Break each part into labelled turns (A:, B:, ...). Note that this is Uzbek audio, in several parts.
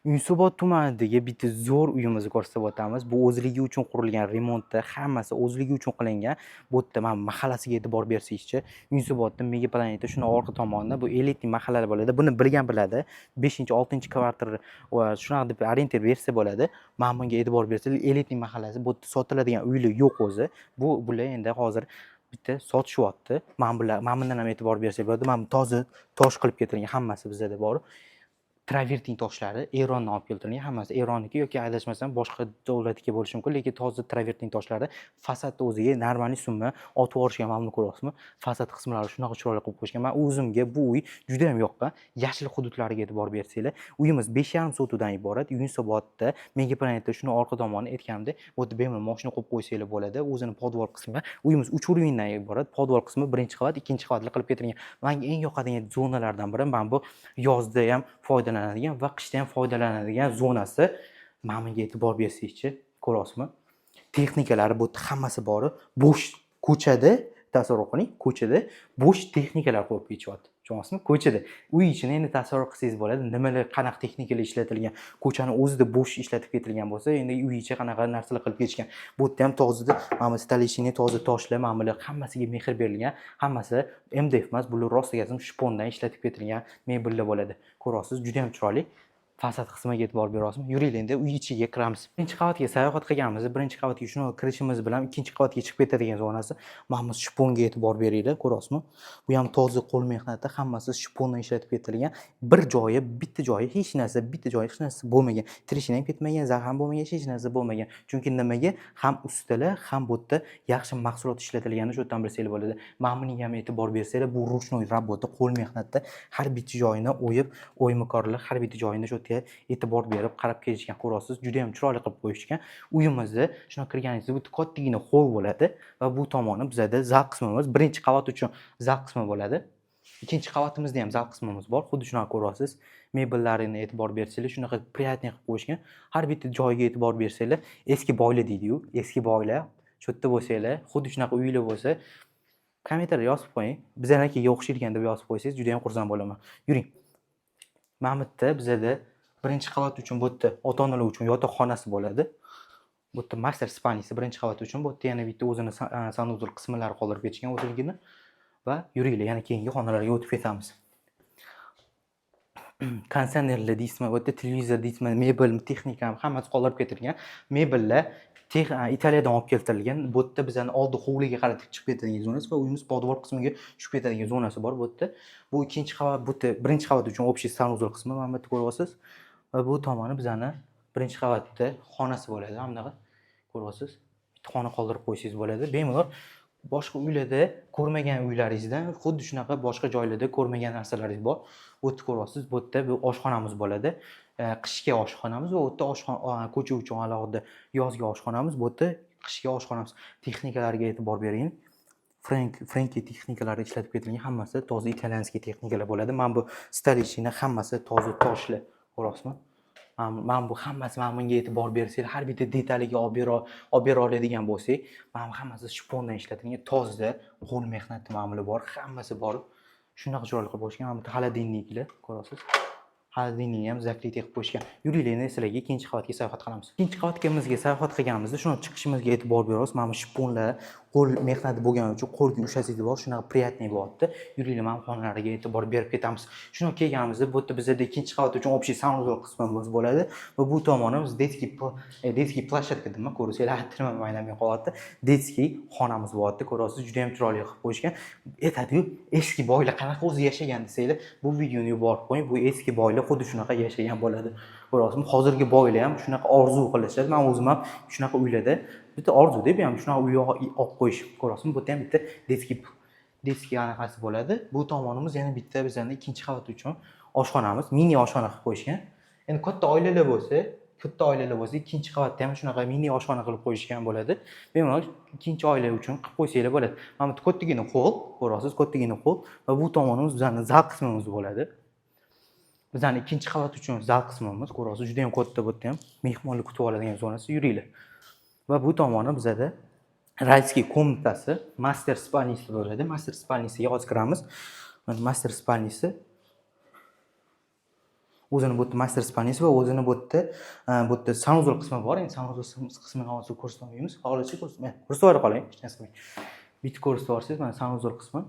A: Yunusobod tumanidagi bitta zo'r uyimizni ko'rsatib o'tamiz. Bu o'zligi uchun qurilgan, remontda hammasi o'zligi uchun qilingan. Bu yerda mana mahallasiga e'tibor bersangizchi, Yunusobodda Mega Planeta shuni orqa tomonida bu elitniy mahallalar bo'ladi. Buni bilgan biladi. 5-6 kvartir va shunaqa deb orientir bersa bo'ladi. Mana bunga e'tibor bersangiz, elitniy mahallasi bu yerda sotiladigan uylar yo'q o'zi. Bular endi hozir bitta sotishyapti. Mana bundan ham e'tibor bersak bo'ladi. Mana bu toza tosh qilib ketilgan hammasi bizda bor. Travertin toshlari Erondan olib keltirilgan, hammasi Eronniki yoki adashmasam boshqa davlatniki bo'lishi mumkin, lekin toza travertin toshlari fasadni o'ziga normalniy summa otib yuborishgan, mana buni ko'ryapsizmi? Fasad qismlari shunaqa chiroyli qilib qo'yishgan. Men o'zimga bu uy juda ham yoqqan. Yashil hududlariga e'tibor bersanglar, uyimiz 5,5 sotuvdan iborat. Yunusobodda Mega Planetda shuni orqa tomoni aytganimdek, bu yerda bemalol mashina qo'yib qo'ysanglar bo'ladi. O'zini podvol qismi, uyimiz 3 urindan iborat. Podvol qismi 1-qavat, 2-qavatli qilib ketilgan. Menga eng yoqadigan zonalardan biri mana bu yozda ham foydalanadigan va qishda ham foydalanadigan zonasi. Mana bunga e'tibor bersangizchi, ko'ryapsizmi? Texnikalari bu yerda hammasi bor. Bo'sh ko'chada, tasavvur qiling, ko'chada bo'sh texnikalar qo'yib ketishyapti. Tushunyapsizmi? Ko'chada. Uy ichini endi tasavvur qilsangiz bo'ladi, nimalar, qanaqa texnikalar ishlatilgan. Ko'chani o'zida bo'sh ishlatib ketilgan bo'lsa, endi uy ichi qanaqa narsalar qilib ketishgan. Bu yerda ham tozada mana bu stalishini toza toshlar, mana bular hammasiga mehr berilgan. Hammasi MDF emas, bular rostiga shpondan ishlatib ketilgan mebellar bo'ladi. Ko'ryapsiz, juda ham chiroyli. Fasad qismiga e'tibor beryapsizmi? Yuringlar, endi uy ichiga kiramiz. Birinchi qavatga sayohat qilganmiz. Birinchi qavatga shuni kirishimiz bilan ikkinchi qavatga chiqib ketadigan zonasi. Mana bu shponga e'tibor beringlar, ko'ryapsizmi? Bu ham toza qo'l mehnati, hammasi shpondan ishlatib ketilgan. Bir joyi, bitta joyi hech narsa, bitta joyi hech narsa bo'lmagan. Trishina ham ketmagan, zar ham bo'lmagan, hech narsa bo'lmagan. Chunki nimaga? Ham ustalar, ham bu yerda yaxshi mahsulot ishlatilganini shu yerdan bilsanglar bo'ladi. Mana buning ham e'tibor bersanglar, bu ruchnoy rabota, qo'l mehnatda har bitta joyini o'yib, o'ymakorlar har bitta joyini shu e'tibor berib qarab kelishgan, ko'ryapsiz, juda ham chiroyli qilib qo'yishgan. Uyimizda shuna kirganingizda bu kattagina hol bo'ladi va bu tomoni bizda zal qismimiz, birinchi qavat uchun zal qismi bo'ladi. Ikkinchi qavatimizda ham zal qismimiz bor. Xuddi shunaqa ko'ryapsiz. Mebellarini e'tibor bersanglar, shunaqa приятный qilib qo'yishgan. Har bitta joyiga e'tibor bersanglar, eski boylar deydi-yu, eski boylar, shu yerda bo'lsanglar, xuddi shunaqa uylar bo'lsa, kommentariyga yozib qo'ying. Bizanikiga o'xshaydigan deb yozib qo'ysangiz, juda ham xursand bo'laman. Yuring. Mana bu yerda bizda birinchi qavat uchun bu yerda ota-onalar uchun yotoqxonasi bo'ladi. Bu yerda master spalnisi birinchi qavat uchun, bu yerda yana bitta o'zini sanuzul qismlari qoldirib ketishgan o'zligini va yuringlar, yana keyingi xonalarga o'tib ketamiz. Konditsionerlar deysizmi, bu yerda televizor deysizmi, mebel, texnika hammasi qoldirib ketilgan. Mebellar Italiyadan olib keltirilgan. Bu yerda bizning oldi hovliga qarab chiqib ketadigan zonasi va uyimiz podvol qismiga tushib ketadigan zonasi bor bu yerda. Bu ikkinchi qavat, bu yerda birinchi qavat uchun общий sanuzul qismi, mana bu yerda ko'ryapsiz. Va bu tomoni bizning birinchi qavatda xonasi bo'ladi. Mana bunaqa ko'ryapsiz. Bitta xona qoldirib qo'ysangiz bo'ladi. Bemalol boshqa uylarda ko'rmagan uylaringizdan xuddi shunaqa boshqa joylarda ko'rmagan narsalaringiz bor. Bu yerda ko'ryapsiz, bu yerda bu oshxonamiz bo'ladi. Qishki oshxonamiz va u yerda ko'cha uchun alohida yozgi oshxonamiz, bu yerda qishki oshxonamiz. Texnikalarga e'tibor bering. Franki texnikalari ishlatib ketilgan, hammasi toza italyanskiy texnikalar bo'ladi. Mana bu stalishina hammasi toza toshlar, ko'ryapsizmi? Mana bu hammasi, mana bunga e'tibor bersanglar, har bitta detaliga olib bera oladigan bo'lsak, mana hammasi shpondan ishlatilgan, toza qo'l mehnati ma'muli bor, hammasi bor. Shunaqa chiroyli qilib qo'yishgan. Mana bu xolodilniklar, ko'ryapsiz. Xolodilnikni ham zaklit qilib qo'yishgan. Yuringlar, endi sizlarga ikkinchi qavatga sayohat qilamiz. Ikkinchi qavatga sayohat qilganimizda shuni chiqishimizga e'tibor beramiz. Mana bu shponlar qo'l mehnati bo'lgani uchun qo'lga ushlasangiz bor, shunaqa приятный bo'lyapti. Yuringlar, mana xonalariga e'tibor berib ketamiz. Shuni kelganimizda bu yerda bizda ikkinchi qavat uchun общий sanuzul qismimiz bo'ladi va bu tomonimiz детский площадка nima ko'rsanglar, nima maylamay qolyapti. Детский xonamiz bo'lyapti. Ko'ryapsiz, juda ham chiroyli qilib qo'yishgan. Aytadi-yu, eski boylar qanaqa o'zi yashagan desanglar, bu videoni yuborib qo'ying. Bu eski boylar xuddi shunaqa yashagan bo'ladi. Ko'ryapsizmi? Hozirgi boylar ham shunaqa orzu qilishadi. Men o'zim ham shunaqa uylarda bitta orzu deb ham shunaqa uy olib qo'yish. Ko'ryapsizmi? Bu yerda ham bitta детский anaqasi bo'ladi. Bu tomonimiz yana bitta bizning ikkinchi qavat uchun oshxonamiz, mini oshxona qilib qo'yishgan. Endi katta oilalar bo'lsa, ikkinchi qavatda ham shunaqa mini oshxona qilib qo'yishgan bo'ladi. Bemalol ikkinchi oila uchun qilib qo'ysanglar bo'ladi. Mana bu kattagina hol, ko'ryapsiz, kattagina hol va bu tomonimiz bizning zal qismimiz bo'ladi. Bizning ikkinchi qavat uchun zal qismimiz, ko'ryapsiz, juda ham katta, bu yerda ham mehmonlar kutib oladigan zonasi, yuringlar. Va bu tomoni bizda rayskiy komnatasi, master spalnisi bo'ladi. Master spalnisiga hozir kiramiz. Master spalnisi O'zini bu yerda master spalnisi va o'zini bu yerda sanuzol qismi bor. Endi sanuzol qismini hozir ko'rsatib olmaymiz. Xohlasanglar ko'rsatib qoling, hech narsa qilmang. Bitta ko'rsatib yuborsangiz, mana sanuzol qismi.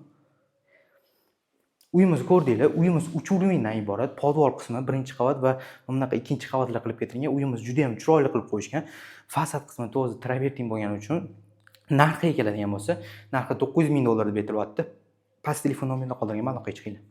A: Uyimizni ko'rdinglar. Uyimiz 3 urindan iborat. Podval qismi birinchi qavat va bunaqa ikkinchi qavatlar qilib keltirilgan. Uyimiz juda ham chiroyli qilib qo'yishgan. Fasad qismi to'g'ri travertin bo'lgani uchun narxiga keladigan bo'lsa, narxi $900,000 deb aytilyapti. Past telefon nomerini qoldirgan aloqaga chiqinglar.